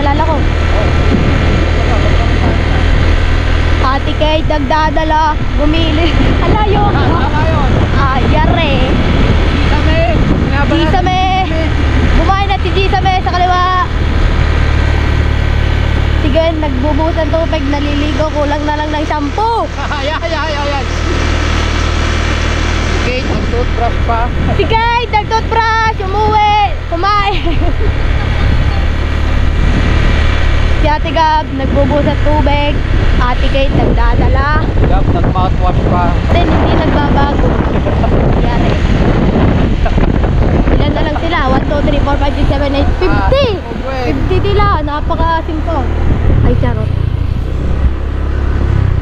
kilala ko. Ate Kate, nagdadala, bumili. Alayo. Yare. Gisame. Bumain na si Gisame sa kaliwa. Sige, nagbubusan tubig, naliligo, kulang na lang ng shampoo. Ayan. Kate, nag-toothbrush pa. Si Kate, nag-toothbrush, umuwi, kumain. Si Ate Gab, nagbubusan tubig. Ate Kate, nagdadala. Gab, nag-mouthwash pa. Then, hindi nagbabago. Yari. Ilan na lang sila? 1, 2, 3, 4, 5, 6, 7, 8, 50! 50 nila, napaka-simple. Ay, charot.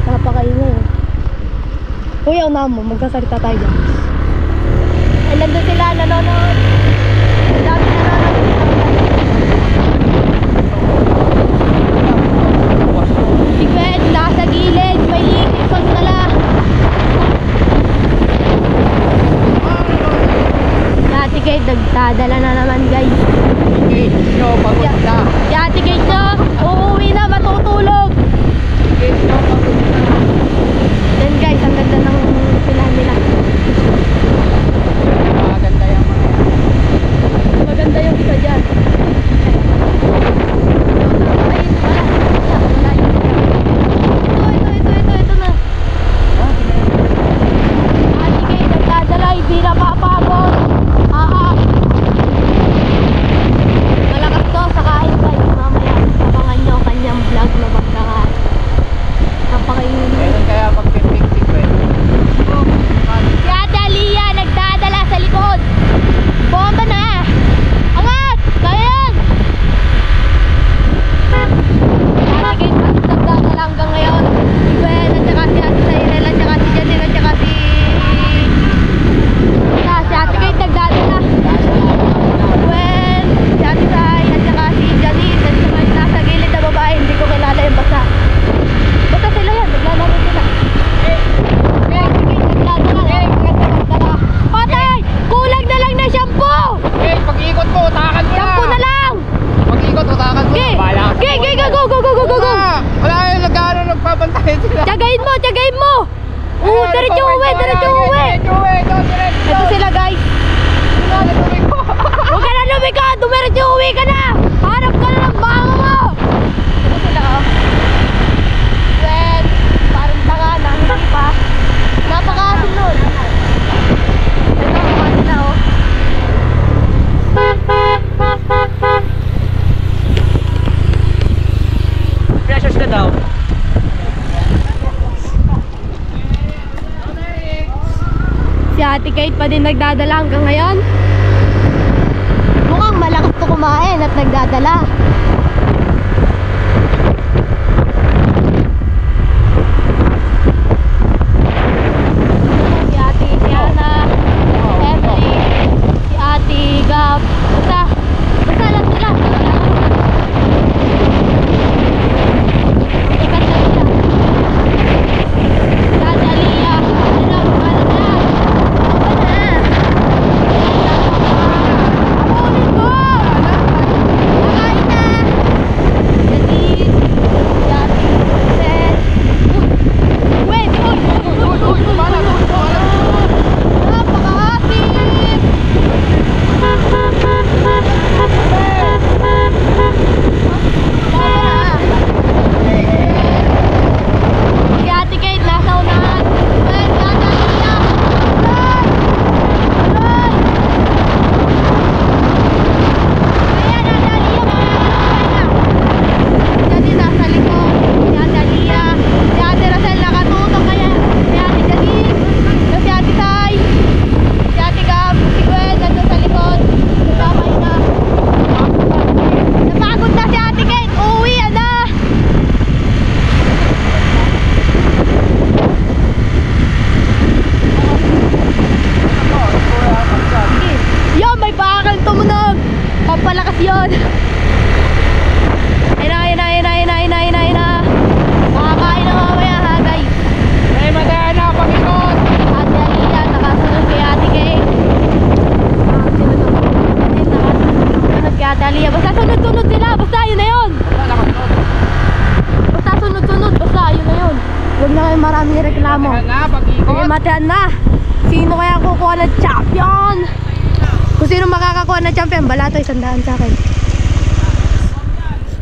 Napakaingay. Kuya, unahan mo, magsasalita tayo dyan. Ay, nandun sila, nanonood. Dami nanonood. Si Gwen, nasa gilid, may likipag nala. Ate Kate, nagdadala na naman guys. Kate, nyo, pagod na. Si Ate Kate nyo, uuwi na, matutulog. Kate, nyo, pagod na. Then guys, ang ganda ng pilahan nila. Maganda yung mga yan. Maganda yung isa dyan. Ay, wala. Ito na. Ate Kate, nagdadala, hindi na papagod. Malakas to sa kain guys. Mamaya, abangan nyo kanyang vlog na magkakain. Napakainin. Meron kaya mag-pimping si Gwen. Si Ate Aliyah nagdadala sa likod. Bomba na! Angat! Kaya yan! Ate Kate, nagdadala hanggang ngayon. Si Gwen, at saka si Ate Cyril, at saka si Janine, at saka si Ate Kate nagdadala. Gwen, si Ate Sai, at saka si Janine, at saka yung nasa gilid na babae. Hindi ko kilala yung basa. Basta sila yan, naglalaro sila. Patay! Kulang na lang na shampoo! Kate, pag-ikot mo, utakan mo na. Shampoo na lang! Pag-ikot, utakan mo na. Bahala ka. Go! Wala yung nag-ano, nagpapantayin sila. Tiyagain mo! Diretso uwi! Ito sila guys. Huwag ka na lumiko! Dumiretso uwi ka na! Harap ka na ng mama mo! Ito sila oh. Well, parang tanga na, hindi pa. Napakasin nun. Ito ang mga sila oh. Precious na daw. Si Ate Kate pa din nagdadala hanggang ngayon. Mukhang malakas to kumain at nagdadala. Si Ate Tiana, si Emily, si Ate Gab. Basta lang sila. Ikat na sila. Si Ate Aliyah, pangalan na. Abunin ko! Nakain na! maraming reklamo. Na, pag-ikot. Ay, matehan na. Sino kaya kukuha ng champion? Kung sino makakakuha ng champion, balato 100 sa akin.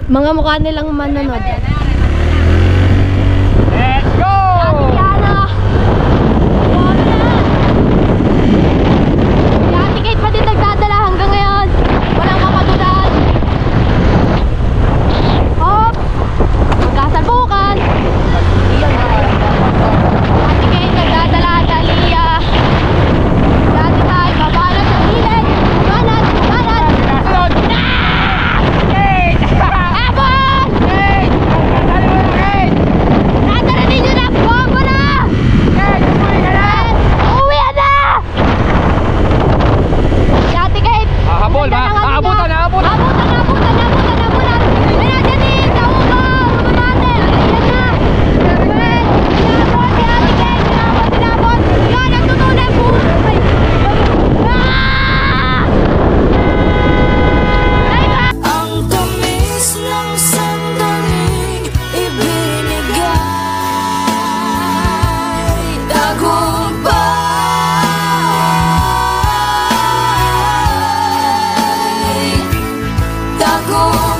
Mga mukha nilang manonood. Let's go! Ate Diana! Wala na! Si Ate Kate pa din nagdadala hanggang ngayon. Walang makadudan. Hop! Magkasalpukan. Iyon na. Ate Kate nagdadala. Dalia. Dati tayo babalat sa gilid. Babalat! Babalat! Sunod! Kate! Abon! Kate! Dali mo na, Kate! Nadala ninyo na! Bombo na! Kate, umuwi ka na! Uwi na! Si Ate Kate! Habol ba? Aabutan, aabutan! Abutan, abutan, abutan, abutan! May nandiyan din! Nauga! Bumabate! Ayan na! Wait! Sinabot si Ate Kate! Sinabot, sinabot! Yan! Nagtutuloy po! Ay! Ah! Ay, ba? Ang tamis ng sandaling ibinigay, tagumpay, tagumpay.